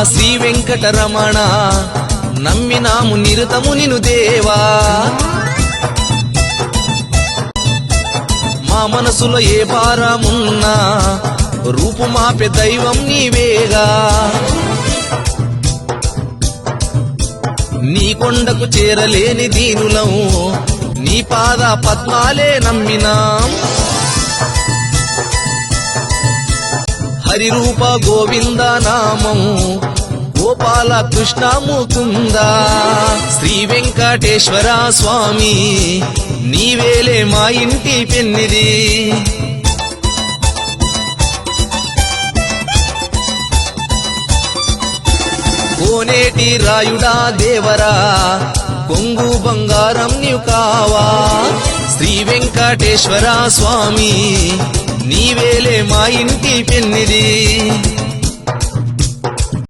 శ్రీ వెంకటరమణ నమ్మినాము నిరతము నిను దేవా మా మనసులో ఏ భారమున్నా రూపు మాపే దైవం నీవేగా నీ కొండకు చేరలేని దీనులం నీ పాద పద్మాలే నమ్మినాం హరిరూప గోవింద నామం గోపాల కృష్ణ ముకుంద శ్రీ వెంకటేశ్వర స్వామి నీవేలే మా ఇంటి పెన్నిది కోనేటి రాయుడా దేవరా కొంగు బంగారం నీవు కావా శ్రీ వెంకటేశ్వర స్వామి నీవేలే మా ఇంటి పెన్నిది